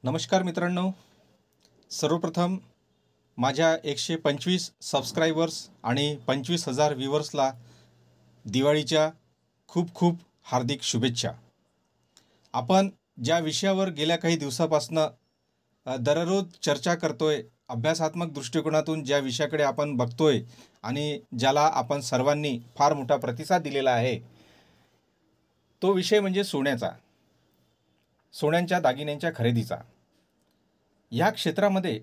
नमस्कार मित्रांनो, सर्वप्रथम माझ्या 125 सबस्क्रायबर्स आणि 25,000 व्ह्यूवर्सला दिवाळीच्या खूप खूप हार्दिक शुभेच्छा. आपण ज्या विषयावर गेल्या काही दिवसापासून दररोज चर्चा करतोय, अभ्यासात्मक दृष्टिकोनातून ज्या विषयाकडे आपण बघतोय आणि ज्याला आपण सर्वांनी फार मोठा प्रतिसाद दिलेला आहे, तो विषय म्हणजे सोन्यांच्या दागिन्यांच्या खरेदीचा. या क्षेत्रामध्ये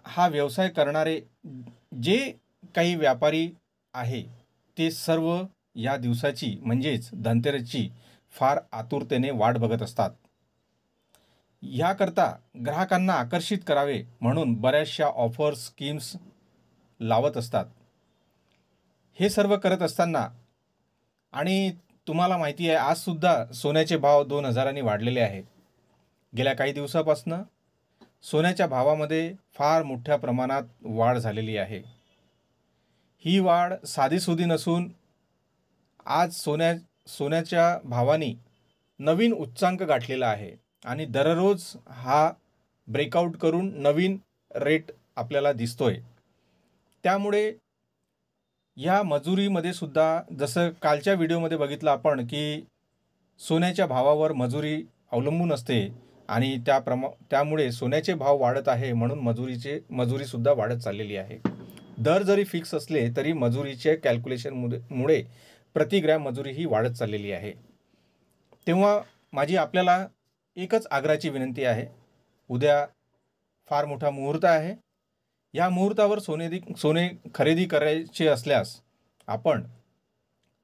हा व्यवसाय करणारे जे काही व्यापारी आहे ते सर्व या दिवसाची म्हणजेच धनतेरसची फार आतुरतेने वाट बघत असतात. याकरता ग्राहकांना आकर्षित करावे म्हणून बऱ्याचशा ऑफर्स स्कीम्स लावत असतात. हे सर्व करत असताना आणि तुम्हाला माहिती आहे आजसुद्धा सोन्याचे भाव 2,000 वाढलेले आहेत. गेल्या काही दिवसापासून सोन्याच्या भावामध्ये फार मोठ्या प्रमाणात वाढ झालेली आहे. ही वाढ साधीसुधी नसून आज सोन्याच्या भावाने नवीन उच्चांक गाठलेला आहे आणि दररोज हा ब्रेकआउट करून नवीन रेट आपल्याला दिसतोय. त्यामुळे या मजुरीमध्ये सुद्धा जसं कालच्या व्हिडिओमध्ये बघितलं आपण की सोन्याच्या भावावर मजुरी अवलंबून असते आणि त्यामुळे सोन्याचे भाव वाढत आहे म्हणून मजुरीसुद्धा वाढत चाललेली आहे. दर जरी फिक्स असले तरी मजुरीचे कॅल्क्युलेशनमुळे प्रति ग्रॅम मजुरी ही वाढत चाललेली आहे. तेव्हा माझी आपल्याला एकच आग्रहाची विनंती आहे. उद्या फार मोठा मुहूर्त आहे. या मुहूर्तावर सोने खरेदी करायचे असल्यास आपण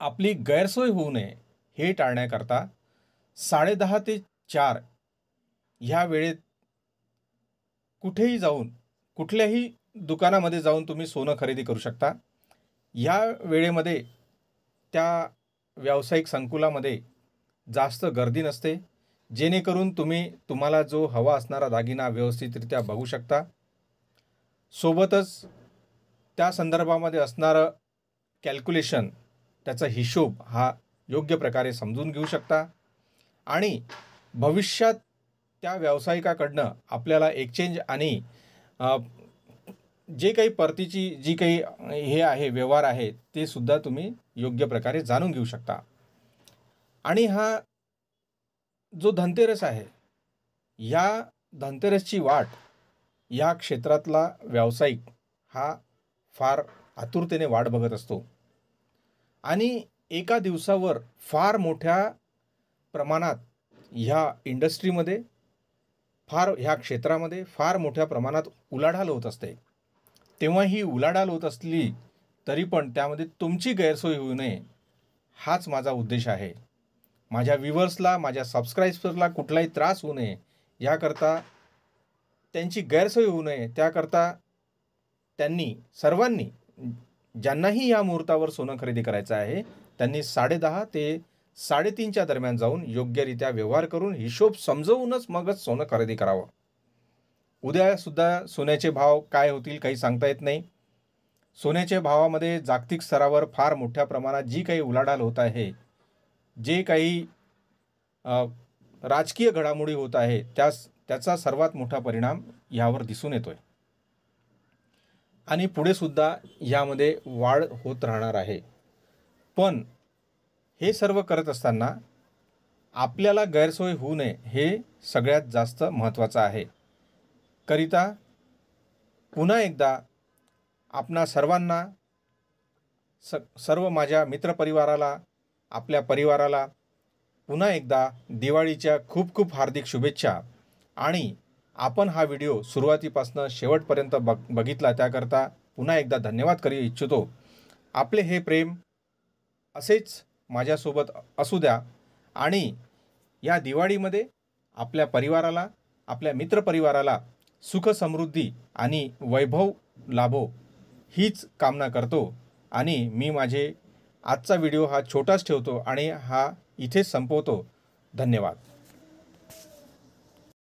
आपली गैरसोय होऊ नये हे टाळण्याकरता 10:30 ते 4 ह्या वेळेत कुठेही जाऊन कुठल्याही दुकानामध्ये जाऊन तुम्ही सोनं खरेदी करू शकता. या वेळेमध्ये त्या व्यावसायिक संकुलामध्ये जास्त गर्दी नसते, जेणेकरून तुम्हाला जो हवा असणारा दागिना व्यवस्थितरित्या बघू शकता. सोबतच त्या संदर्भामध्ये असणारं कॅल्क्युलेशन, त्याचा हिशोब हा योग्य प्रकारे समजून घेऊ शकता आणि भविष्यात त्या व्यावसायिकाकडनं आपल्याला एक्सचेंज आणि जे काही परतीची जी काही हे आहे व्यवहार आहे ते सुद्धा तुम्ही योग्य प्रकारे जाणून घेऊ शकता. आणि हा जो धनतेरस आहे, या धनतेरसची वाट या क्षेत्रातला व्यावसायिक हा फार आतुरतेने वाट बघत असतो आणि एका दिवसावर फार मोठ्या प्रमाणात ह्या इंडस्ट्रीमध्ये ह्या क्षेत्रामध्ये फार मोठ्या प्रमाणात उलाढाल होत असते. तेव्हा ही उलाढाल होत असली तरी पण त्यामध्ये तुमची गैरसोय होऊ नये हाच माझा उद्देश आहे. माझ्या व्ह्यूवर्सला, माझ्या सबस्क्रायबर्सला कुठलाही त्रास होऊ नये याकरता, त्यांची गैरसोय होऊ नये त्याकरता सर्वांनी ज्यांनाही या मुहूर्तावर सोनं खरेदी करायचं आहे त्यांनी 10:30 ते 3:30च्या दरम्यान जाऊन योग्यरित्या व्यवहार करून हिशोब समजवूनच मगच सोनं खरेदी करावं. उद्यासुद्धा सोन्याचे भाव काय होतील काही सांगता येत नाही. सोन्याच्या भावामध्ये जागतिक स्तरावर फार मोठ्या प्रमाणात जी काही उलाढाल होत आहे, जे काही राजकीय घडामोडी होत आहे त्याचा सर्वात मोठा परिणाम यावर दिसून येतोय आणि पुढे सुद्धा यामध्ये वाढ होत राहणार आहे. पण हे सर्व करत असताना आपल्याला गैरसोय होऊ नये हे सगळ्यात जास्त महत्त्वाचं आहे. करिता पुन्हा एकदा आपणा सर्वांना सर्व माझ्या मित्रपरिवाराला, आपल्या परिवाराला पुन्हा एकदा दिवाळीच्या खूप खूप हार्दिक शुभेच्छा. आणि आपण हा व्हिडिओ सुरुवातीपासून शेवटपर्यंत बघितला त्याकरता पुन्हा एकदा धन्यवाद करू इच्छितो. आपले हे प्रेम असेच माझ्यासोबत असू द्या आणि या दिवाळीमध्ये आपल्या परिवाराला, आपल्या मित्रपरिवाराला सुख समृद्धी आणि वैभव लाभो हीच कामना करतो. आणि मी आजचा व्हिडिओ हा छोटाच ठेवतो आणि हा इथेच संपवतो. धन्यवाद.